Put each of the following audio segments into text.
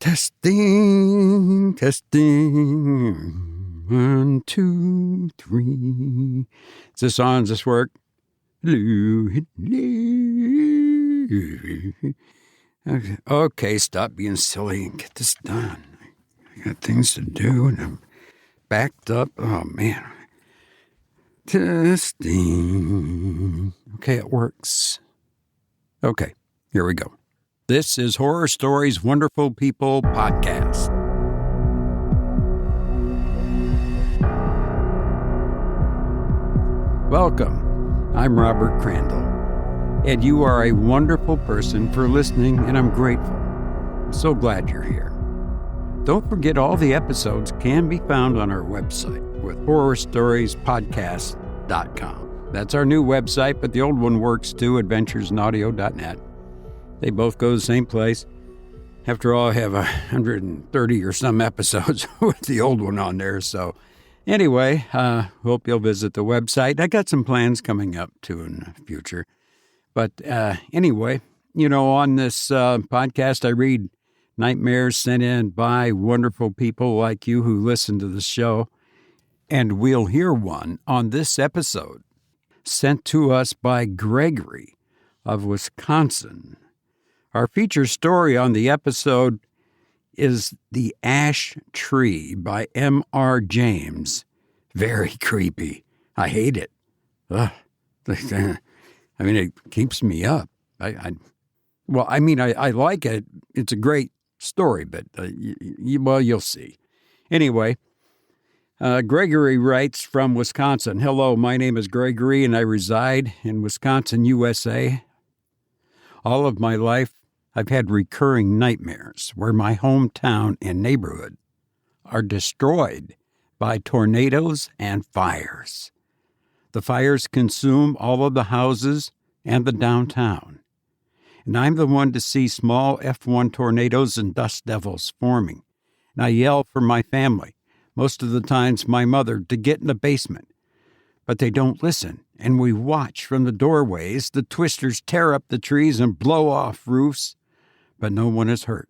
Testing, testing. 1, 2, 3. Is this on? Does this work? Okay, stop being silly and get this done. I got things to do and I'm backed up. Oh, man. Testing. Okay, it works. Okay, here we go. This is Horror Stories Wonderful People podcast. Welcome. I'm Robert Crandall, and you are a wonderful person for listening, and I'm grateful. I'm so glad you're here. Don't forget all the episodes can be found on our website with horrorstoriespodcast.com. That's our new website, but the old one works too, adventuresinaudio.net. They both go to the same place. After all, I have 130 or some episodes with the old one on there. So anyway, hope you'll visit the website. I got some plans coming up too in the future. But anyway, on this podcast, I read nightmares sent in by wonderful people like you who listen to the show. And we'll hear one on this episode sent to us by Gregory of Wisconsin. Our feature story on the episode is The Ash Tree by M.R. James. Very creepy. I hate it. Ugh. I mean, it keeps me up. I like it. It's a great story, but, you'll see. Anyway, Gregory writes from Wisconsin. Hello, my name is Gregory, and I reside in Wisconsin, USA. All of my life, I've had recurring nightmares where my hometown and neighborhood are destroyed by tornadoes and fires. The fires consume all of the houses and the downtown. And I'm the one to see small F1 tornadoes and dust devils forming. And I yell for my family, most of the times my mother, to get in the basement. But they don't listen, and we watch from the doorways. The twisters tear up the trees and blow off roofs, but no one is hurt.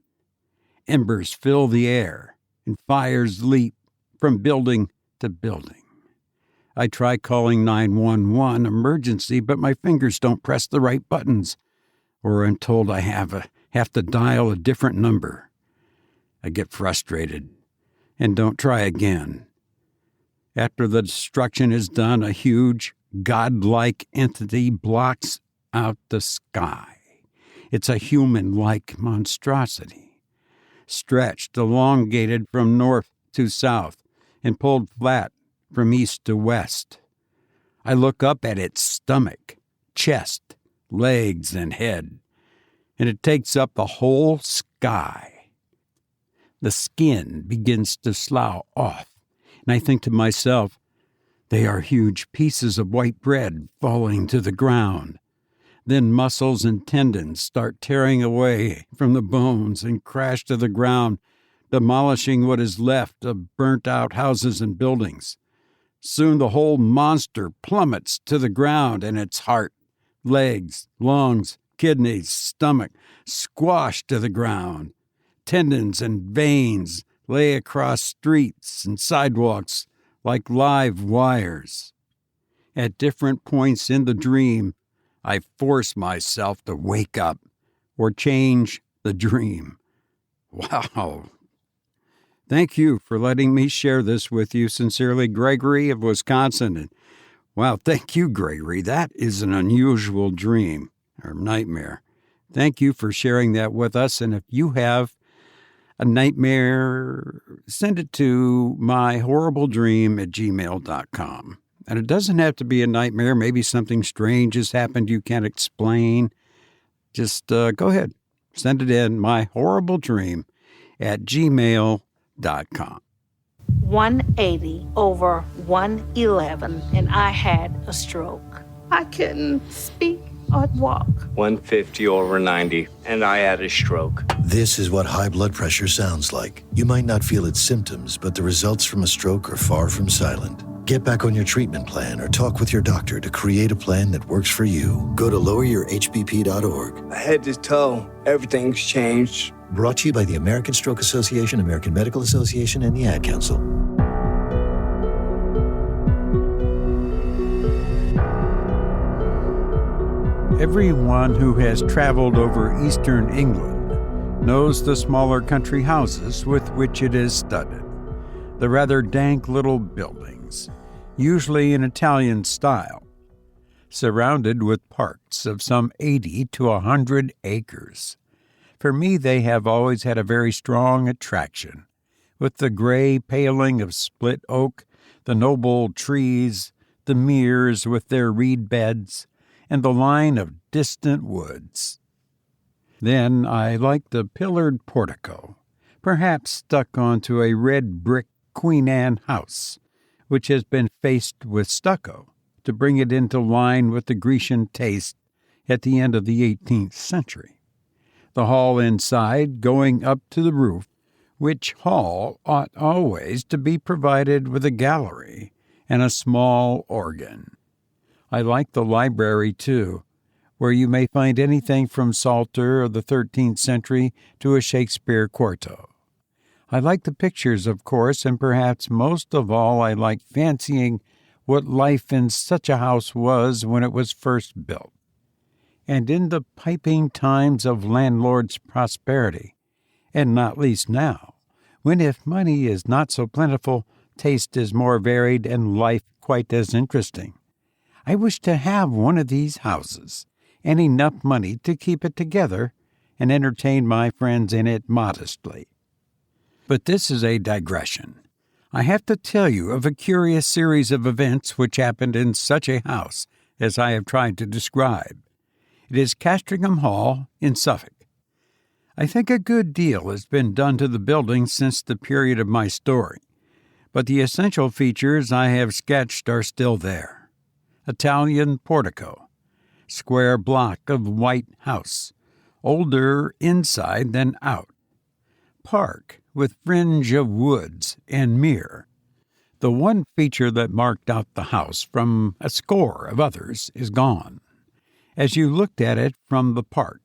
Embers fill the air, and fires leap from building to building. I try calling 911 emergency, but my fingers don't press the right buttons, or I'm told I have to dial a different number. I get frustrated and don't try again. After the destruction is done, a huge, godlike entity blocks out the sky. It's a human-like monstrosity, stretched, elongated from north to south, and pulled flat from east to west. I look up at its stomach, chest, legs, and head, and it takes up the whole sky. The skin begins to slough off, and I think to myself, they are huge pieces of white bread falling to the ground. Then muscles and tendons start tearing away from the bones and crash to the ground, demolishing what is left of burnt-out houses and buildings. Soon the whole monster plummets to the ground, and its heart, legs, lungs, kidneys, stomach squash to the ground. Tendons and veins lay across streets and sidewalks like live wires. At different points in the dream, I force myself to wake up or change the dream. Wow. Thank you for letting me share this with you. Sincerely, Gregory of Wisconsin. And wow, thank you, Gregory. That is an unusual dream or nightmare. Thank you for sharing that with us. And if you have a nightmare, send it to myhorribledream@gmail.com. And it doesn't have to be a nightmare. Maybe something strange has happened you can't explain. Just go ahead. Send it in, myhorribledream@gmail.com. 180 over 111, and I had a stroke. I couldn't speak or walk. 150 over 90, and I had a stroke. This is what high blood pressure sounds like. You might not feel its symptoms, but the results from a stroke are far from silent. Get back on your treatment plan or talk with your doctor to create a plan that works for you. Go to loweryourhbp.org. Head to toe, everything's changed. Brought to you by the American Stroke Association, American Medical Association, and the Ad Council. Everyone who has traveled over eastern England knows the smaller country houses with which it is studded. The rather dank little buildings, usually in Italian style, surrounded with parks of some 80 to 100 acres. For me, they have always had a very strong attraction, with the gray paling of split oak, the noble trees, the meres with their reed beds, and the line of distant woods. Then I like the pillared portico, perhaps stuck onto a red brick Queen Anne house, which has been faced with stucco to bring it into line with the Grecian taste at the end of the 18th century. The hall inside going up to the roof, which hall ought always to be provided with a gallery and a small organ. I like the library, too, where you may find anything from Psalter of the 13th century to a Shakespeare quarto. I like the pictures, of course, and perhaps most of all I like fancying what life in such a house was when it was first built. And in the piping times of landlord's prosperity, and not least now, when if money is not so plentiful, taste is more varied and life quite as interesting. I wish to have one of these houses, and enough money to keep it together and entertain my friends in it modestly. But this is a digression. I have to tell you of a curious series of events which happened in such a house as I have tried to describe. It is Castringham Hall in Suffolk. I think a good deal has been done to the building since the period of my story, but the essential features I have sketched are still there. Italian portico, square block of white house, older inside than out. Park with fringe of woods and mere. The one feature that marked out the house from a score of others is gone. As you looked at it from the park,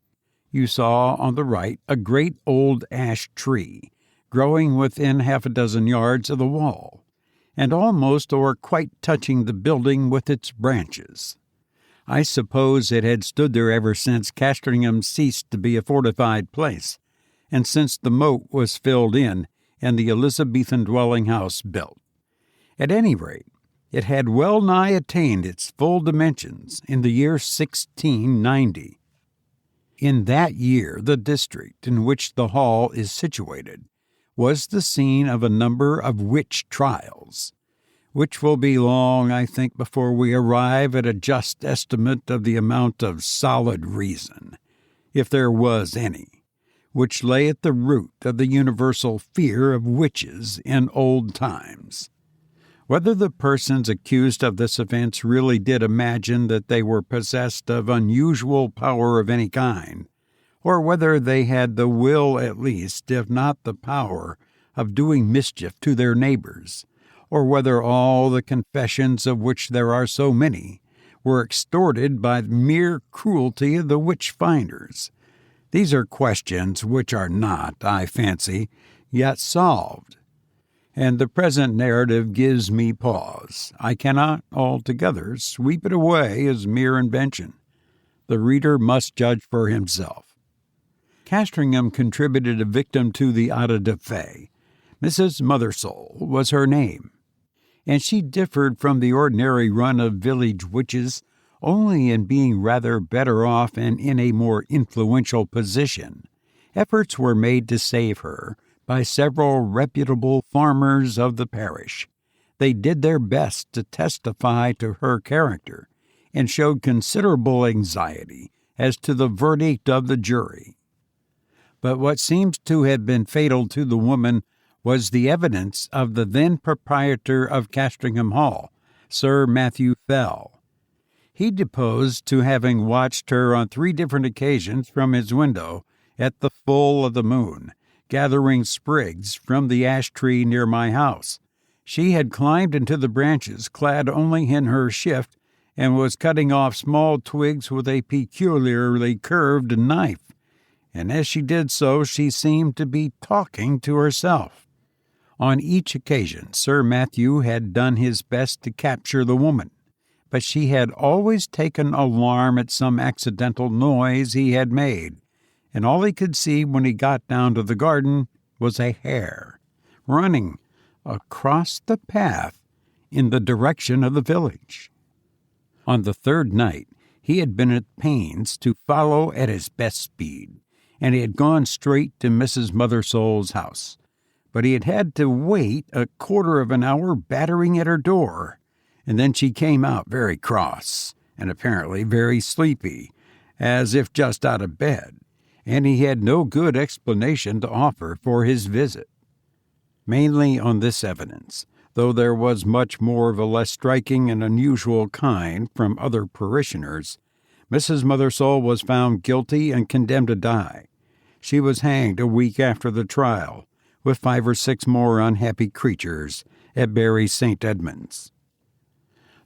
you saw on the right a great old ash tree growing within half a dozen yards of the wall, and almost or quite touching the building with its branches. I suppose it had stood there ever since Castringham ceased to be a fortified place, and since the moat was filled in and the Elizabethan dwelling house built. At any rate, it had well nigh attained its full dimensions in the year 1690. In that year, the district in which the hall is situated was the scene of a number of witch trials, which will be long, I think, before we arrive at a just estimate of the amount of solid reason, if there was any, which lay at the root of the universal fear of witches in old times. Whether the persons accused of this offense really did imagine that they were possessed of unusual power of any kind, or whether they had the will at least, if not the power, of doing mischief to their neighbors, or whether all the confessions of which there are so many were extorted by the mere cruelty of the witch-finders. These are questions which are not, I fancy, yet solved. And the present narrative gives me pause. I cannot altogether sweep it away as mere invention. The reader must judge for himself. Castringham contributed a victim to the auto da fe. Mrs. Mothersole was her name, and she differed from the ordinary run of village witches only in being rather better off and in a more influential position. Efforts were made to save her by several reputable farmers of the parish. They did their best to testify to her character and showed considerable anxiety as to the verdict of the jury. But what seems to have been fatal to the woman was the evidence of the then proprietor of Castringham Hall, Sir Matthew Fell. He deposed to having watched her on 3 different occasions from his window at the full of the moon, gathering sprigs from the ash tree near my house. She had climbed into the branches, clad only in her shift, and was cutting off small twigs with a peculiarly curved knife, and as she did so, she seemed to be talking to herself. On each occasion, Sir Matthew had done his best to capture the woman, but she had always taken alarm at some accidental noise he had made, and all he could see when he got down to the garden was a hare running across the path in the direction of the village. On the third night, he had been at pains to follow at his best speed, and he had gone straight to Mrs. Mothersole's house. But he had had to wait a quarter of an hour battering at her door, and then she came out very cross and apparently very sleepy, as if just out of bed, and he had no good explanation to offer for his visit. Mainly on this evidence, though there was much more of a less striking and unusual kind from other parishioners, Mrs. Mothersole was found guilty and condemned to die. She was hanged a week after the trial, with 5 or 6 more unhappy creatures at Bury St. Edmunds.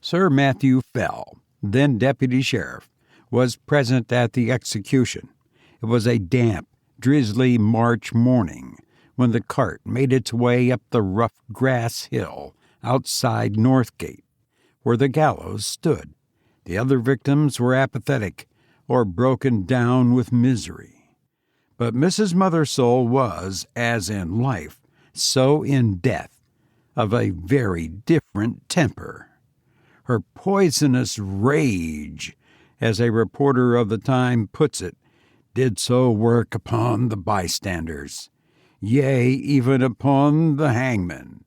Sir Matthew Fell, then deputy sheriff, was present at the execution. It was a damp, drizzly March morning when the cart made its way up the rough grass hill outside Northgate, where the gallows stood. The other victims were apathetic or broken down with misery. But Mrs. Mothersole was, as in life, so in death, of a very different temper. Her poisonous rage, as a reporter of the time puts it, did so work upon the bystanders, yea, even upon the hangman,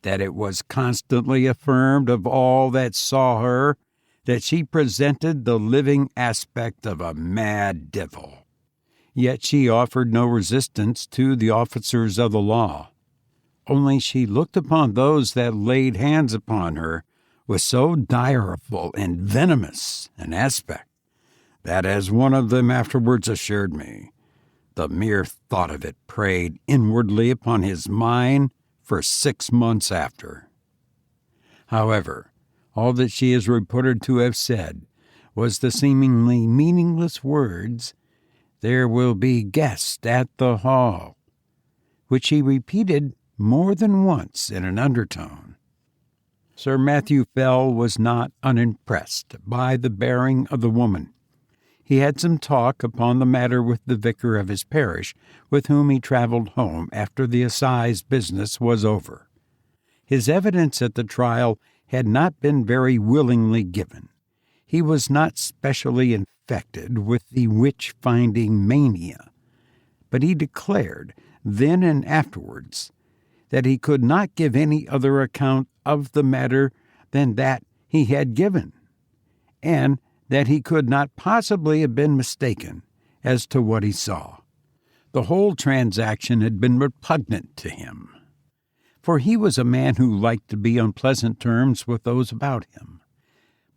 that it was constantly affirmed of all that saw her that she presented the living aspect of a mad devil. Yet she offered no resistance to the officers of the law. Only she looked upon those that laid hands upon her with so direful and venomous an aspect that, as one of them afterwards assured me, the mere thought of it preyed inwardly upon his mind for 6 months after. However, all that she is reported to have said was the seemingly meaningless words, "There will be guests at the hall," which he repeated more than once in an undertone. Sir Matthew Fell was not unimpressed by the bearing of the woman. He had some talk upon the matter with the vicar of his parish, with whom he traveled home after the assize business was over. His evidence at the trial had not been very willingly given. He was not specially infected with the witch-finding mania, but he declared, then and afterwards, that he could not give any other account of the matter than that he had given, and that he could not possibly have been mistaken as to what he saw. The whole transaction had been repugnant to him, for he was a man who liked to be on pleasant terms with those about him.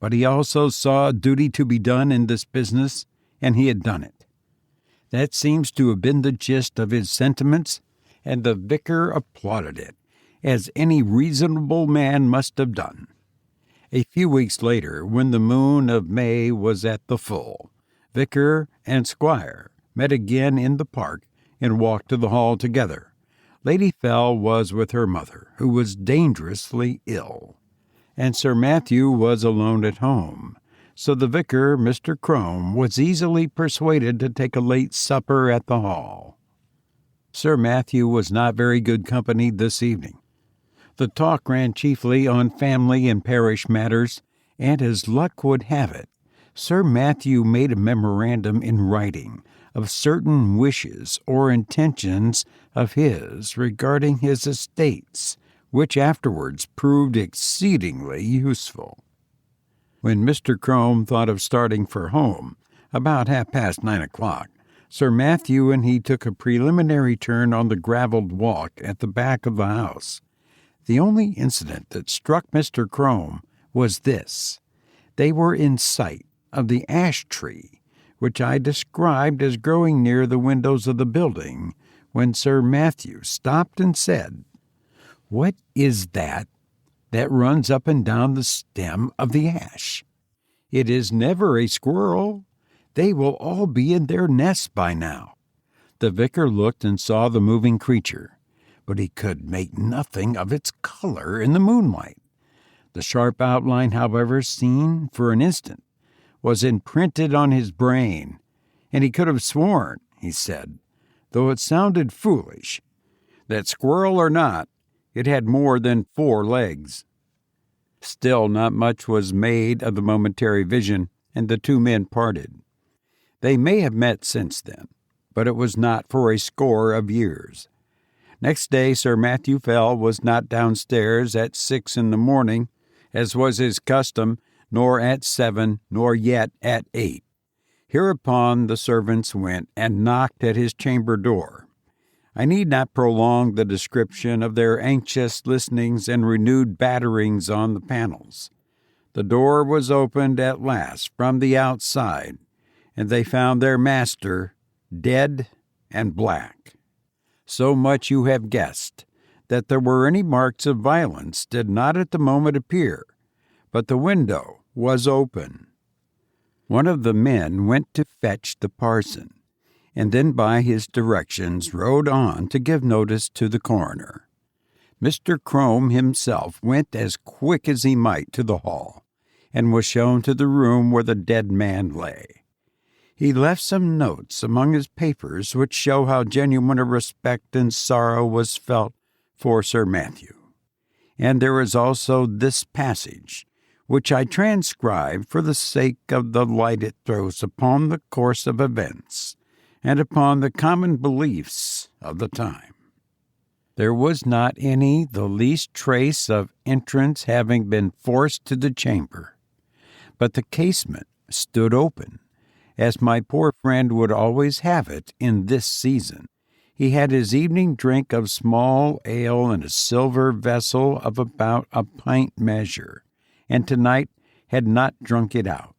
But he also saw a duty to be done in this business, and he had done it. That seems to have been the gist of his sentiments, and the vicar applauded it, as any reasonable man must have done. A few weeks later, when the moon of May was at the full, vicar and squire met again in the park and walked to the hall together. Lady Fell was with her mother, who was dangerously ill, and Sir Matthew was alone at home, so the vicar, Mr. Crome, was easily persuaded to take a late supper at the hall. Sir Matthew was not very good company this evening. The talk ran chiefly on family and parish matters, and as luck would have it, Sir Matthew made a memorandum in writing of certain wishes or intentions of his regarding his estates, which afterwards proved exceedingly useful. When Mr. Crome thought of starting for home, about 9:30, Sir Matthew and he took a preliminary turn on the gravelled walk at the back of the house. The only incident that struck Mr. Crome was this. They were in sight of the ash tree, which I described as growing near the windows of the building, when Sir Matthew stopped and said, "What is that runs up and down the stem of the ash? It is never a squirrel. They will all be in their nests by now." The vicar looked and saw the moving creature, but he could make nothing of its color in the moonlight. The sharp outline, however, seen for an instant, was imprinted on his brain, and he could have sworn, he said, though it sounded foolish, that squirrel or not, it had more than 4 legs. Still, not much was made of the momentary vision, and the 2 men parted. They may have met since then, but it was not for a score of years. Next day, Sir Matthew Fell was not downstairs at 6 in the morning, as was his custom, nor at 7, nor yet at 8. Hereupon the servants went and knocked at his chamber door. I need not prolong the description of their anxious listenings and renewed batterings on the panels. The door was opened at last from the outside, and they found their master dead and black. So much you have guessed. That there were any marks of violence did not at the moment appear, but the window was open. One of the men went to fetch the parson, and then by his directions rode on to give notice to the coroner. Mr. Crome himself went as quick as he might to the hall, and was shown to the room where the dead man lay. He left some notes among his papers which show how genuine a respect and sorrow was felt for Sir Matthew. And there is also this passage, which I transcribe for the sake of the light it throws upon the course of events, and upon the common beliefs of the time. There was not any the least trace of entrance having been forced to the chamber, but the casement stood open, as my poor friend would always have it in this season. He had his evening drink of small ale in a silver vessel of about a pint measure, and tonight had not drunk it out.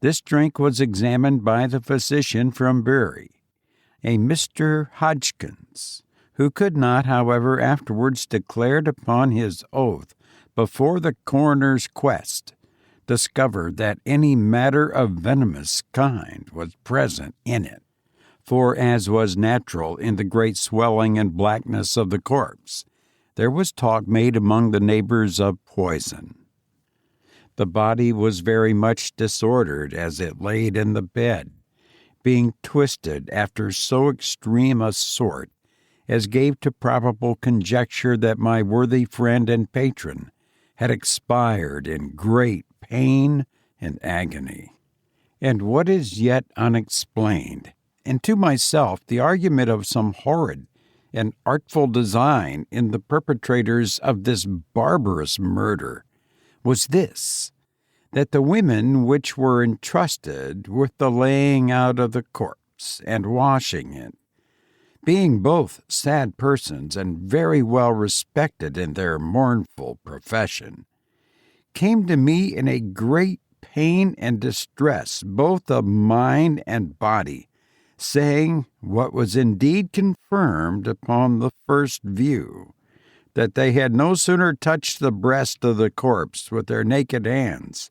This drink was examined by the physician from Bury, a Mr. Hodgkins, who could not, however, afterwards declared upon his oath before the coroner's quest, discover that any matter of venomous kind was present in it. For, as was natural in the great swelling and blackness of the corpse, there was talk made among the neighbors of poison. The body was very much disordered as it laid in the bed, being twisted after so extreme a sort as gave to probable conjecture that my worthy friend and patron had expired in great pain and agony. And what is yet unexplained, and to myself the argument of some horrid and artful design in the perpetrators of this barbarous murder, was this, that the women which were entrusted with the laying out of the corpse and washing it, being both sad persons and very well respected in their mournful profession, came to me in a great pain and distress both of mind and body, saying, what was indeed confirmed upon the first view, that they had no sooner touched the breast of the corpse with their naked hands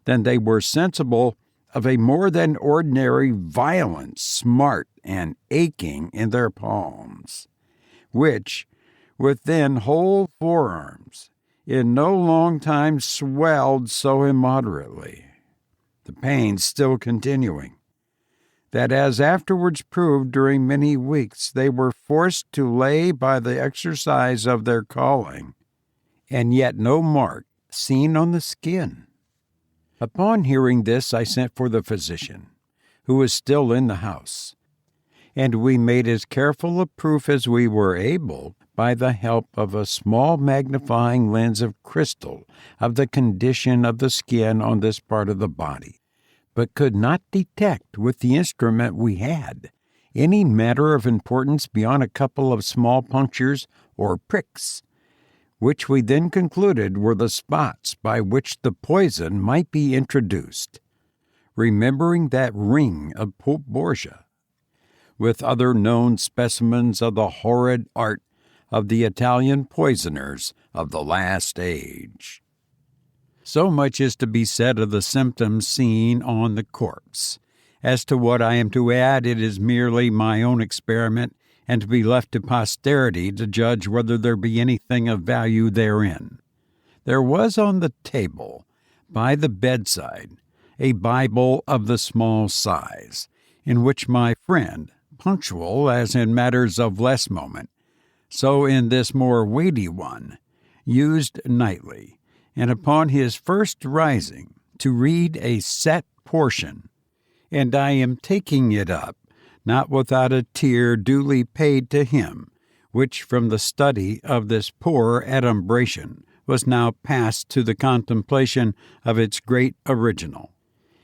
than they were sensible of a more than ordinary violent smart and aching in their palms, which, within whole forearms, in no long time swelled so immoderately, the pain still continuing, that, as afterwards proved during many weeks, they were forced to lay by the exercise of their calling, and yet no mark seen on the skin. Upon hearing this, I sent for the physician, who was still in the house, and we made as careful a proof as we were able, by the help of a small magnifying lens of crystal, of the condition of the skin on this part of the body, but could not detect with the instrument we had any matter of importance beyond a couple of small punctures or pricks, which we then concluded were the spots by which the poison might be introduced, remembering that ring of Pope Borgia, with other known specimens of the horrid art of the Italian poisoners of the last age. So much is to be said of the symptoms seen on the corpse, As to what I am to add, it is merely my own experiment, and to be left to posterity to judge whether there be anything of value therein. There was on the table, by the bedside, a Bible of the small size, in which my friend, punctual as in matters of less moment, so in this more weighty one, used nightly, and upon his first rising, to read a set portion, and I am taking it up, not without a tear duly paid to him, which from the study of this poor adumbration was now passed to the contemplation of its great original.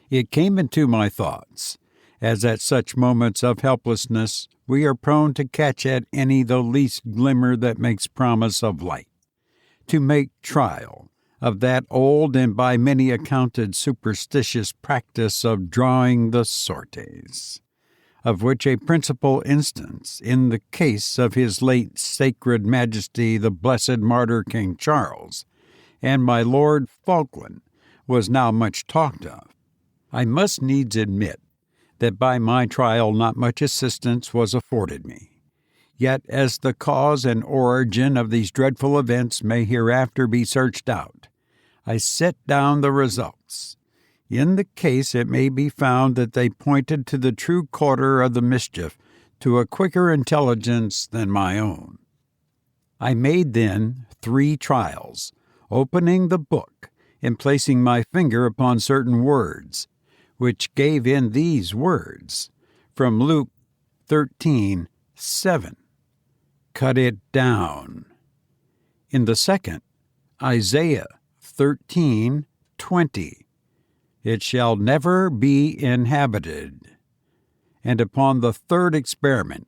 It came into my thoughts, as at such moments of helplessness we are prone to catch at any the least glimmer that makes promise of light, to make trial of that old and by many accounted superstitious practice of drawing the sortes, of which a principal instance, in the case of his late sacred majesty the blessed martyr King Charles, and my Lord Falkland, was now much talked of. I must needs admit that by my trial not much assistance was afforded me. Yet as the cause and origin of these dreadful events may hereafter be searched out, I set down the results. In the case it may be found that they pointed to the true quarter of the mischief, to a quicker intelligence than my own. I made then 3 trials, opening the book and placing my finger upon certain words, which gave in these words, from Luke 13:7, cut it down. In the second, Isaiah 13:20, it shall never be inhabited. And upon the third experiment,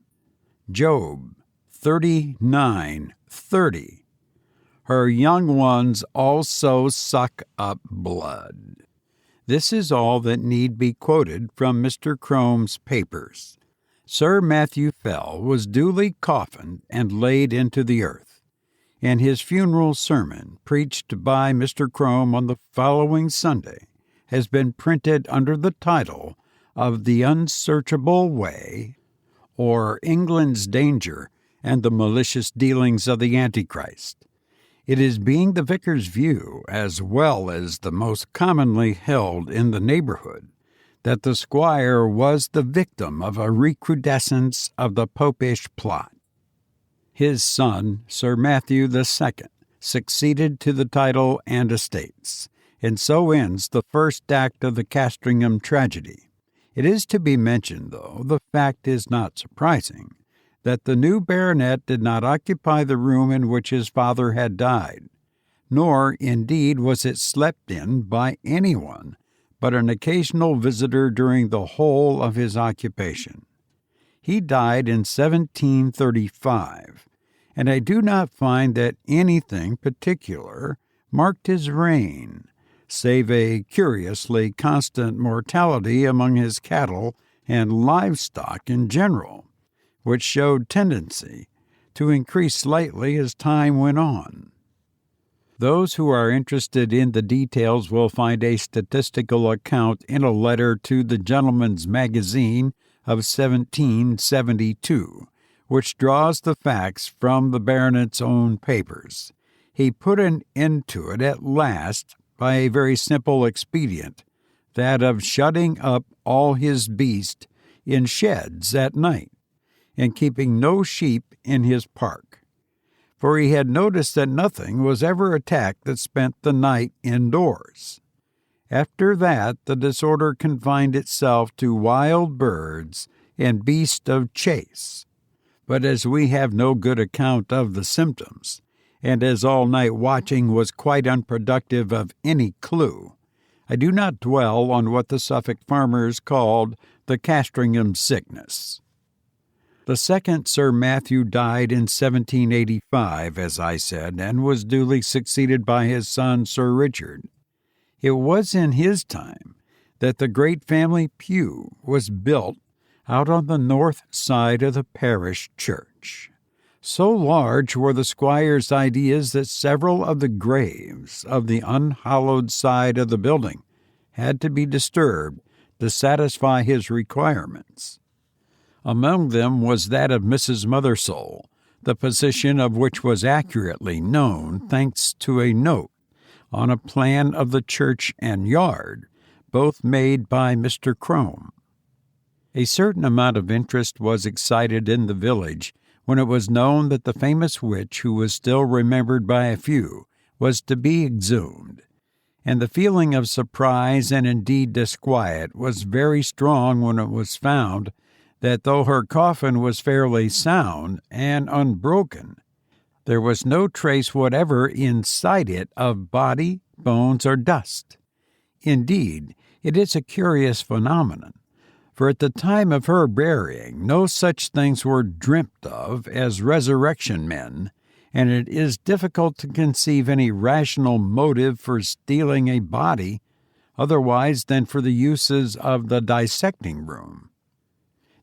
Job 39:30, her young ones also suck up blood. This is all that need be quoted from Mr. Crome's papers. Sir Matthew Fell was duly coffined and laid into the earth, and his funeral sermon, preached by Mr. Crome on the following Sunday, has been printed under the title of The Unsearchable Way, or England's Danger and the Malicious Dealings of the Antichrist. It is being the vicar's view, as well as the most commonly held in the neighborhood, that the squire was the victim of a recrudescence of the popish plot. His son, Sir Matthew II, succeeded to the title and estates, and so ends the first act of the Castringham tragedy. It is to be mentioned, though the fact is not surprising, that the new baronet did not occupy the room in which his father had died, nor, indeed, was it slept in by anyone but an occasional visitor during the whole of his occupation. He died in 1735, and I do not find that anything particular marked his reign, save a curiously constant mortality among his cattle and livestock in general, which showed tendency to increase slightly as time went on. Those who are interested in the details will find a statistical account in a letter to the Gentleman's Magazine of 1772, which draws the facts from the baronet's own papers. He put an end to it at last by a very simple expedient, that of shutting up all his beasts in sheds at night, and keeping no sheep in his park. For he had noticed that nothing was ever attacked that spent the night indoors. After that, the disorder confined itself to wild birds and beasts of chase. But as we have no good account of the symptoms, and as all-night watching was quite unproductive of any clue, I do not dwell on what the Suffolk farmers called the Castringham sickness. The second Sir Matthew died in 1785, as I said, and was duly succeeded by his son Sir Richard. It was in his time that the great family pew was built out on the north side of the parish church. So large were the squire's ideas that several of the graves of the unhallowed side of the building had to be disturbed to satisfy his requirements. Among them was that of Mrs. Mothersole, the position of which was accurately known thanks to a note on a plan of the church and yard, both made by Mr. Crome. A certain amount of interest was excited in the village when it was known that the famous witch, who was still remembered by a few, was to be exhumed, and the feeling of surprise and indeed disquiet was very strong when it was found that though her coffin was fairly sound and unbroken, there was no trace whatever inside it of body, bones, or dust. Indeed, it is a curious phenomenon, for at the time of her burying no such things were dreamt of as resurrection men, and it is difficult to conceive any rational motive for stealing a body otherwise than for the uses of the dissecting room.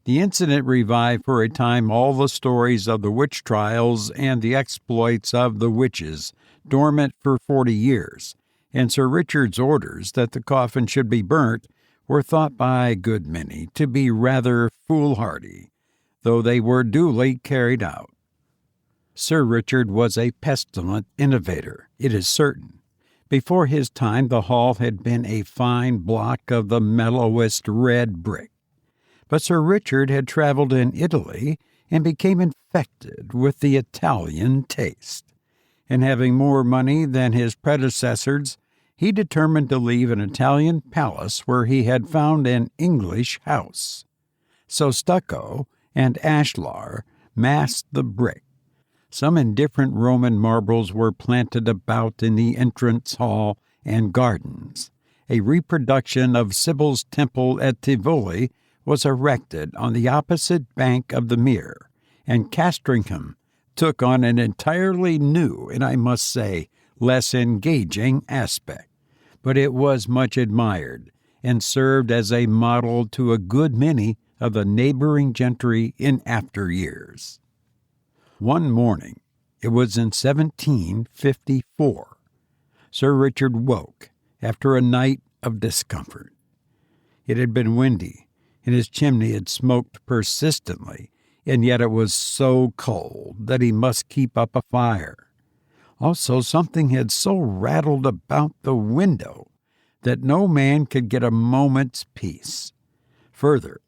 The incident revived for a time all the stories of the witch trials and the exploits of the witches, dormant for 40 years, and Sir Richard's orders that the coffin should be burnt were thought by a good many to be rather foolhardy, though they were duly carried out. Sir Richard was a pestilent innovator, it is certain. Before his time the hall had been a fine block of the mellowest red brick. But Sir Richard had traveled in Italy and became infected with the Italian taste, and having more money than his predecessors, he determined to leave an Italian palace where he had found an English house. So stucco and ashlar masked the brick. Some indifferent Roman marbles were planted about in the entrance hall and gardens. A reproduction of Sibyl's temple at Tivoli was erected on the opposite bank of the mere, and Castringham took on an entirely new and, I must say, less engaging aspect. But it was much admired, and served as a model to a good many of the neighboring gentry in after years. One morning, it was in 1754, Sir Richard woke after a night of discomfort. It had been windy, and his chimney had smoked persistently, and yet it was so cold that he must keep up a fire. Also, something had so rattled about the window that no man could get a moment's peace. Further,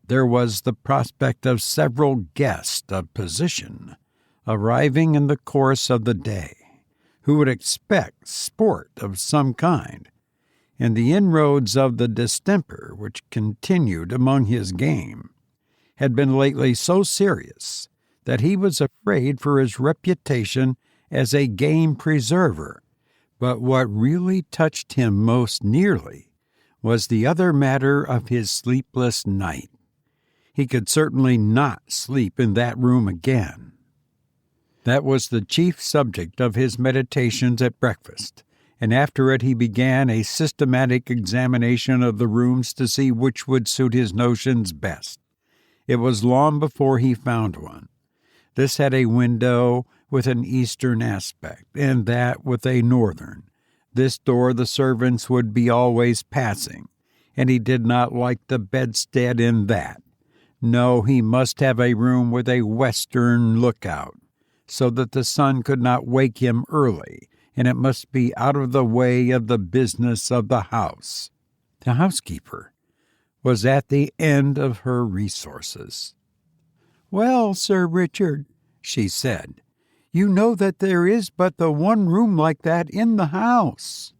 there was the prospect of several guests of position arriving in the course of the day, who would expect sport of some kind, and the inroads of the distemper which continued among his game had been lately so serious that he was afraid for his reputation as a game preserver. But what really touched him most nearly was the other matter of his sleepless night. He could certainly not sleep in that room again. That was the chief subject of his meditations at breakfast, and after it he began a systematic examination of the rooms to see which would suit his notions best. It was long before he found one. This had a window with an eastern aspect, and that with a northern. This door the servants would be always passing, and he did not like the bedstead in that. No, he must have a room with a western lookout, so that the sun could not wake him early, and it must be out of the way of the business of the house. The housekeeper was at the end of her resources. "Well, Sir Richard," she said, "you know that there is but the one room like that in the house."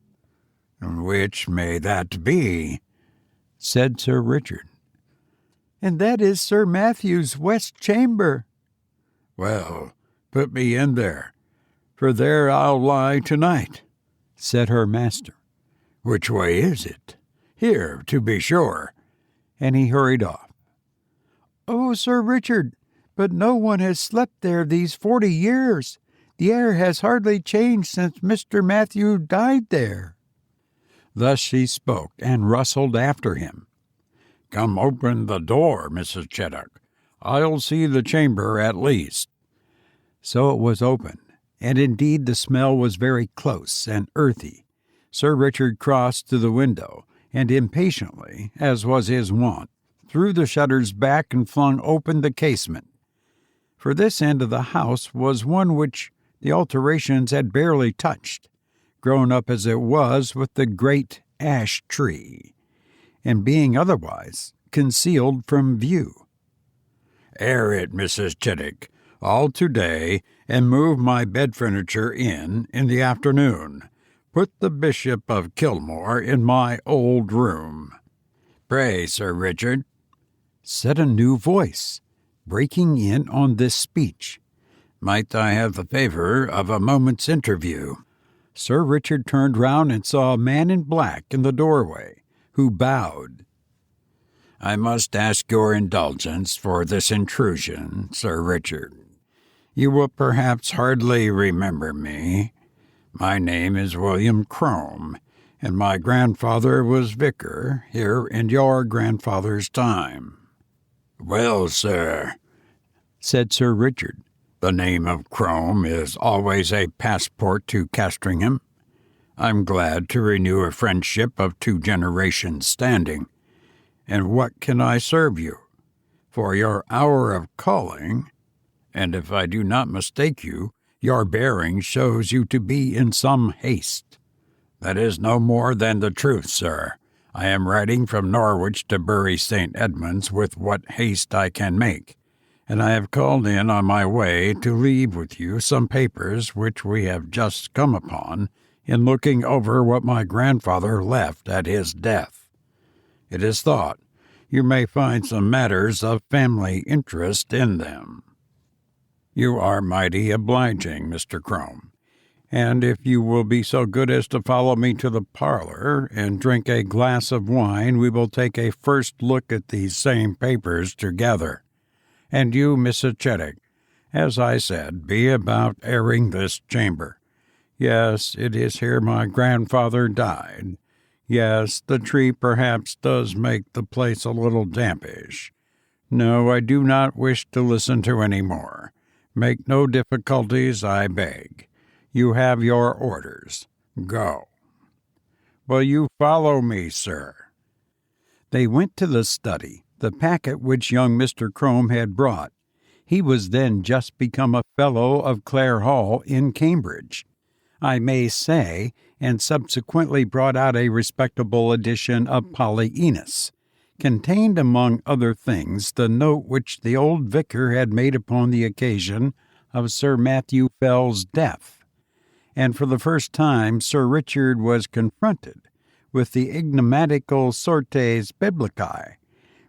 "Which may that be?" said Sir Richard. "And that is Sir Matthew's west chamber." "Well, put me in there, for there I'll lie tonight," said her master. "Which way is it? Here, to be sure." And he hurried off. "Oh, Sir Richard, but no one has slept there these 40 years. The air has hardly changed since Mr. Matthew died there." Thus she spoke, and rustled after him. "Come open the door, Mrs. Cheddock. I'll see the chamber at least." So it was opened, and indeed the smell was very close and earthy. Sir Richard crossed to the window, and impatiently, as was his wont, threw the shutters back and flung open the casement. For this end of the house was one which the alterations had barely touched, grown up as it was with the great ash tree, and being otherwise concealed from view. "Air it, Mrs. Chittick, all to-day, and move my bed furniture in the afternoon. Put the Bishop of Kilmore in my old room." "Pray, Sir Richard," said a new voice, breaking in on this speech, "might I have the favor of a moment's interview?" Sir Richard turned round and saw a man in black in the doorway, who bowed. "I must ask your indulgence for this intrusion, Sir Richard. You will perhaps hardly remember me. My name is William Crome, and my grandfather was vicar here in your grandfather's time." "Well, sir," said Sir Richard, "the name of Crome is always a passport to Castringham. I'm glad to renew a friendship of 2 generations' standing. And what can I serve you? For your hour of calling, and if I do not mistake you, your bearing shows you to be in some haste." "That is no more than the truth, sir. I am riding from Norwich to Bury St. Edmunds with what haste I can make, and I have called in on my way to leave with you some papers which we have just come upon in looking over what my grandfather left at his death. It is thought you may find some matters of family interest in them." "You are mighty obliging, Mr. Crome, and if you will be so good as to follow me to the parlor and drink a glass of wine, we will take a first look at these same papers together. And you, Mrs. Chittick, as I said, be about airing this chamber. Yes, it is here my grandfather died. Yes, the tree perhaps does make the place a little dampish. No, I do not wish to listen to any more. Make no difficulties, I beg. You have your orders. Go." "Will you follow me, sir?" They went to the study, the packet which young Mr. Crome had brought. He was then just become a Fellow of Clare Hall in Cambridge, I may say, and subsequently brought out a respectable edition of Polyenus, contained among other things the note which the old vicar had made upon the occasion of Sir Matthew Fell's death, and for the first time Sir Richard was confronted with the enigmatical sortes biblicae,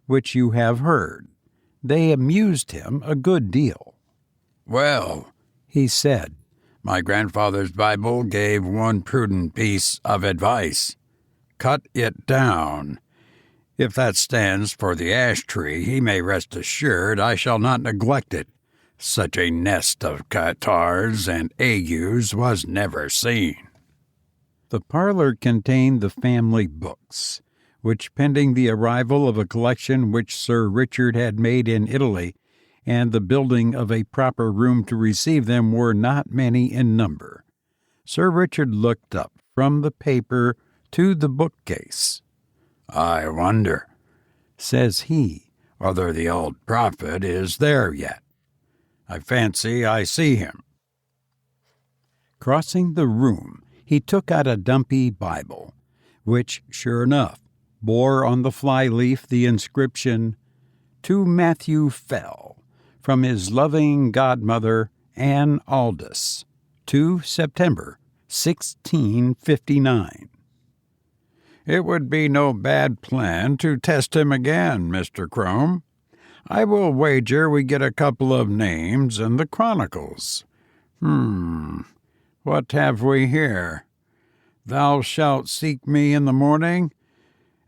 which you have heard. They amused him a good deal. "Well," he said, "my grandfather's Bible gave one prudent piece of advice. Cut it down. If that stands for the ash tree, he may rest assured I shall not neglect it. Such a nest of catarrhs and agues was never seen." The parlor contained the family books, which, pending the arrival of a collection which Sir Richard had made in Italy, and the building of a proper room to receive them, were not many in number. Sir Richard looked up from the paper to the bookcase. "I wonder," says he, "whether the old prophet is there yet. I fancy I see him." Crossing the room, he took out a dumpy Bible, which, sure enough, bore on the fly-leaf the inscription, "To Matthew Fell, from his loving godmother, Anne Aldous, to September, 1659. "It would be no bad plan to test him again, Mr. Crome. I will wager we get a couple of names in the Chronicles. What have we here? 'Thou shalt seek me in the morning,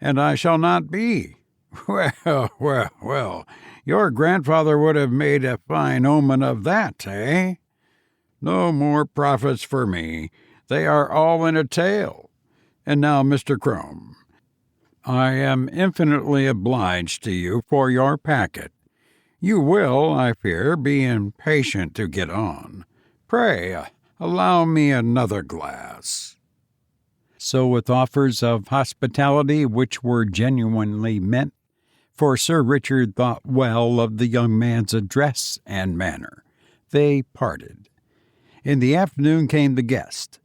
and I shall not be.' Well, your grandfather would have made a fine omen of that, eh? No more prophets for me. They are all in a tale. And now, Mr. Crome, I am infinitely obliged to you for your packet. You will, I fear, be impatient to get on. Pray, allow me another glass." So with offers of hospitality which were genuinely meant, for Sir Richard thought well of the young man's address and manner, they parted. In the afternoon came the guest,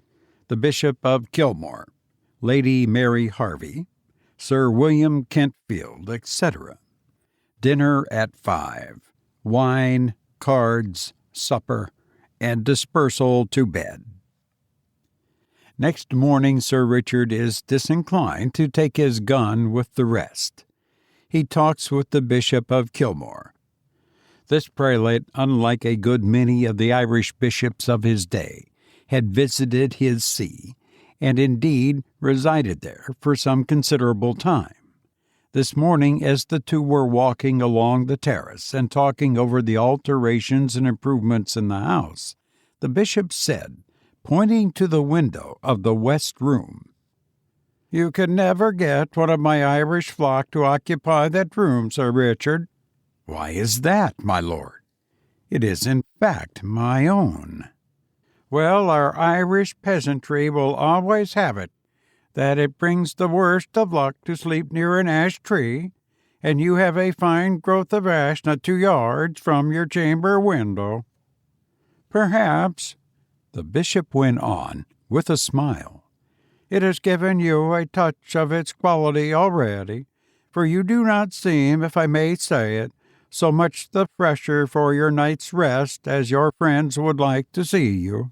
the Bishop of Kilmore, Lady Mary Harvey, Sir William Kentfield, etc. Dinner at 5, wine, cards, supper, and dispersal to bed. Next morning Sir Richard is disinclined to take his gun with the rest. He talks with the Bishop of Kilmore. This prelate, unlike a good many of the Irish bishops of his day, had visited his see, and indeed resided there for some considerable time. This morning, as the two were walking along the terrace and talking over the alterations and improvements in the house, the bishop said, pointing to the window of the west room, "You could never get one of my Irish flock to occupy that room, Sir Richard." "Why is that, my lord?" "It is in fact my own." "Well, our Irish peasantry will always have it that it brings the worst of luck to sleep near an ash tree, and you have a fine growth of ash not 2 yards from your chamber window." "Perhaps," the bishop went on with a smile, "it has given you a touch of its quality already, for you do not seem, if I may say it, so much the fresher for your night's rest as your friends would like to see you."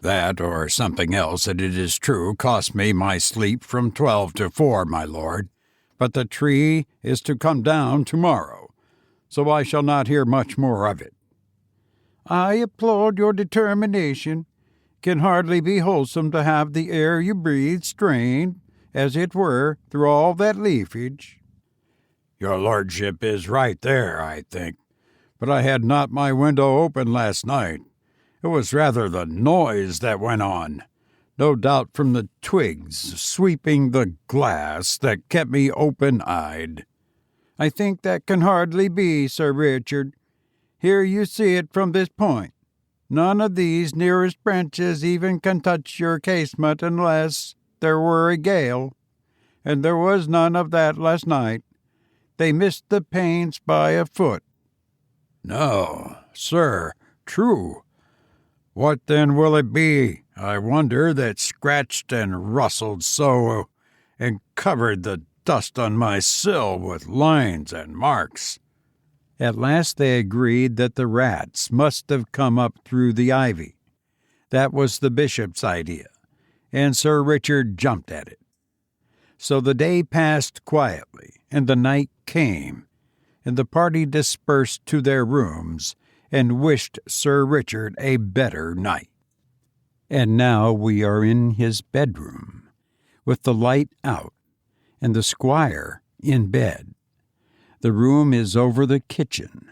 "That or something else, and it is true, cost me my sleep from 12 to 4, my lord. But the tree is to come down tomorrow, so I shall not hear much more of it." "I applaud your determination. It can hardly be wholesome to have the air you breathe strained, as it were, through all that leafage." "Your lordship is right there, I think. But I had not my window open last night. It was rather the noise that went on, no doubt from the twigs sweeping the glass, that kept me open-eyed." "I think that can hardly be, Sir Richard. Here you see it from this point. None of these nearest branches even can touch your casement unless there were a gale, and there was none of that last night. They missed the panes by a foot." "No, sir, true. What then will it be, I wonder, that scratched and rustled so, and covered the dust on my sill with lines and marks?" At last they agreed that the rats must have come up through the ivy. That was the bishop's idea, and Sir Richard jumped at it. So the day passed quietly, and the night came, and the party dispersed to their rooms and wished Sir Richard a better night. And now we are in his bedroom, with the light out, and the squire in bed. The room is over the kitchen,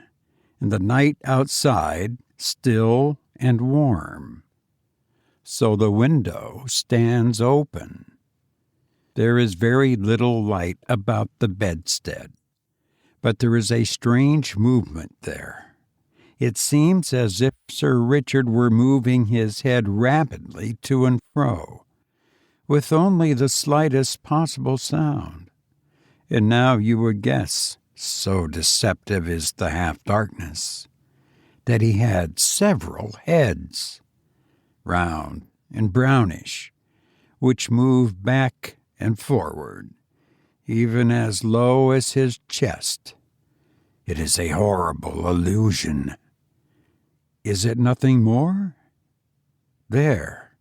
and the night outside still and warm. So the window stands open. There is very little light about the bedstead, but there is a strange movement there. It seems as if Sir Richard were moving his head rapidly to and fro, with only the slightest possible sound. And now you would guess, so deceptive is the half-darkness, that he had several heads, round and brownish, which moved back and forward, even as low as his chest. It is a horrible illusion. Is it nothing more? There,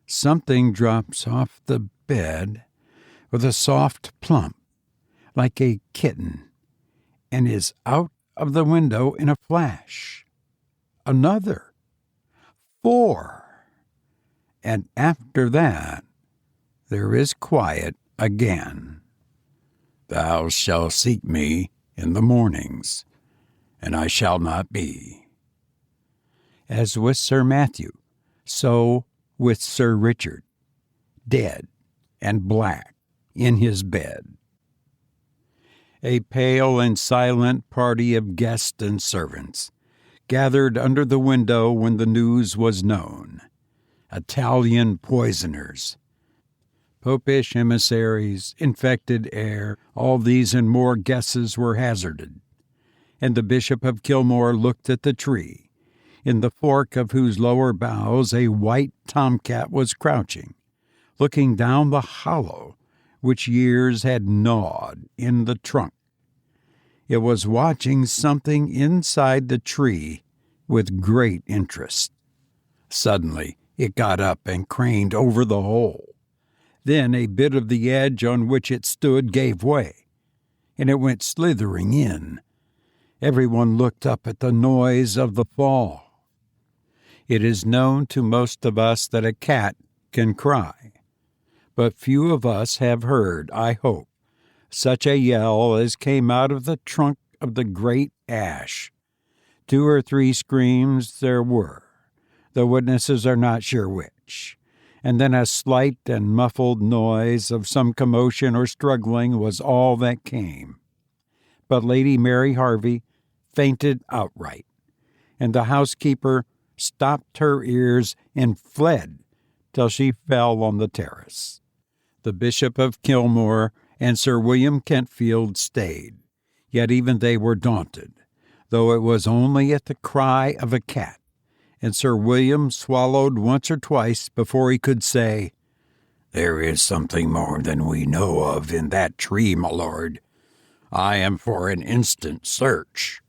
something drops off the bed with a soft plump, like a kitten, and is out of the window in a flash. Another. 4. And after that, there is quiet again. "Thou shalt seek me in the mornings, and I shall not be." As with Sir Matthew, so with Sir Richard, dead and black in his bed. A pale and silent party of guests and servants gathered under the window when the news was known. Italian poisoners, Popish emissaries, infected air, all these and more guesses were hazarded. And the Bishop of Kilmore looked at the tree, in the fork of whose lower boughs a white tomcat was crouching, looking down the hollow which years had gnawed in the trunk. It was watching something inside the tree with great interest. Suddenly it got up and craned over the hole. Then a bit of the edge on which it stood gave way, and it went slithering in. Everyone looked up at the noise of the fall. It is known to most of us that a cat can cry, but few of us have heard, I hope, such a yell as came out of the trunk of the great ash. 2 or 3 screams there were. The witnesses are not sure which. And then a slight and muffled noise of some commotion or struggling was all that came. But Lady Mary Harvey fainted outright, and the housekeeper stopped her ears and fled till she fell on the terrace. The Bishop of Kilmore and Sir William Kentfield stayed, yet even they were daunted, though it was only at the cry of a cat, and Sir William swallowed once or twice before he could say, "There is something more than we know of in that tree, my lord. I am for an instant search."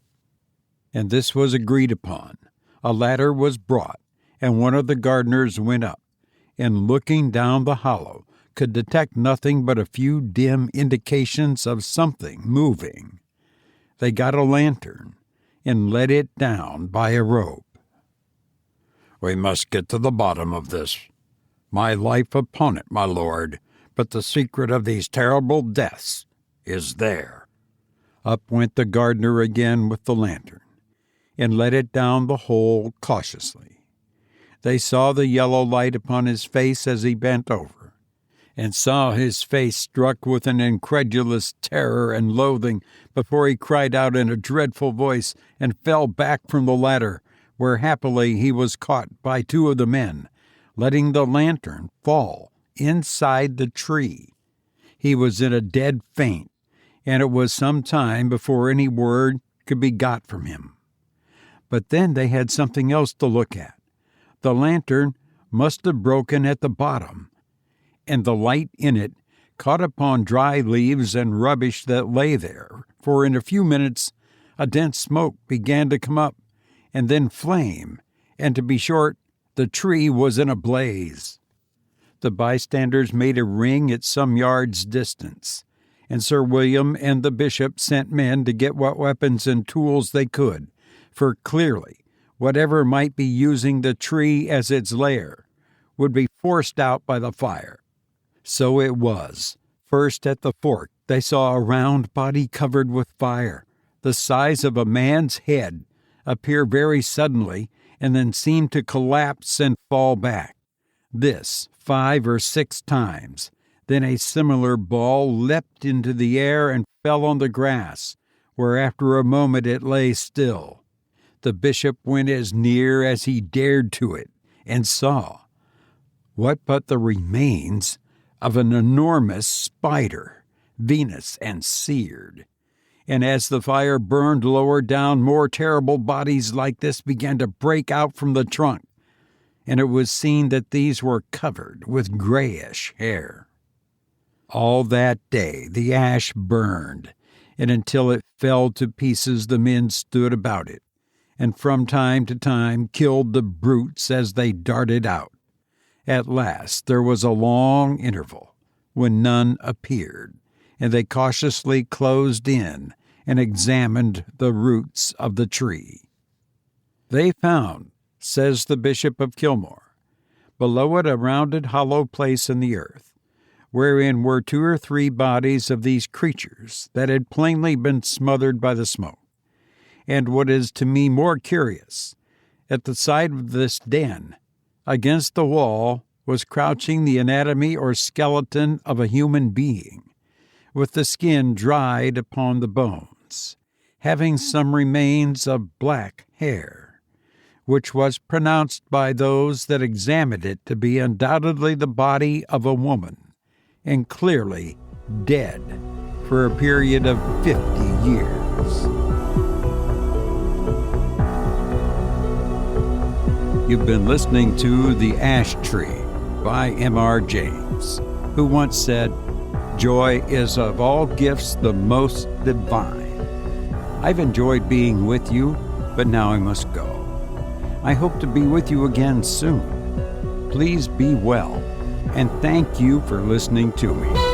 And this was agreed upon. A ladder was brought, and one of the gardeners went up, and looking down the hollow, could detect nothing but a few dim indications of something moving. They got a lantern and let it down by a rope. "We must get to the bottom of this. My life upon it, my lord, but the secret of these terrible deaths is there." Up went the gardener again with the lantern, and let it down the hole cautiously. They saw the yellow light upon his face as he bent over, and saw his face struck with an incredulous terror and loathing before he cried out in a dreadful voice and fell back from the ladder, where happily he was caught by 2 of the men, letting the lantern fall inside the tree. He was in a dead faint, and it was some time before any word could be got from him. But then they had something else to look at. The lantern must have broken at the bottom, and the light in it caught upon dry leaves and rubbish that lay there, for in a few minutes a dense smoke began to come up, and then flame, and to be short, the tree was in a blaze. The bystanders made a ring at some yards' distance, and Sir William and the bishop sent men to get what weapons and tools they could, for clearly whatever might be using the tree as its lair would be forced out by the fire. So it was. First at the fork they saw a round body covered with fire, the size of a man's head, appear very suddenly and then seem to collapse and fall back. This 5 or 6 times. Then a similar ball leapt into the air and fell on the grass, where after a moment it lay still. The bishop went as near as he dared to it, and saw what but the remains of an enormous spider, venous and seared. And as the fire burned lower down, more terrible bodies like this began to break out from the trunk, and it was seen that these were covered with grayish hair. All that day the ash burned, and until it fell to pieces the men stood about it, and from time to time killed the brutes as they darted out. At last there was a long interval, when none appeared, and they cautiously closed in and examined the roots of the tree. They found, says the Bishop of Kilmore, below it a rounded hollow place in the earth, wherein were 2 or 3 bodies of these creatures that had plainly been smothered by the smoke. And what is to me more curious, at the side of this den, against the wall, was crouching the anatomy or skeleton of a human being, with the skin dried upon the bones, having some remains of black hair, which was pronounced by those that examined it to be undoubtedly the body of a woman, and clearly dead for a period of 50 years. You've been listening to The Ash Tree by M.R. James, who once said, "Joy is of all gifts the most divine." I've enjoyed being with you, but now I must go. I hope to be with you again soon. Please be well, and thank you for listening to me.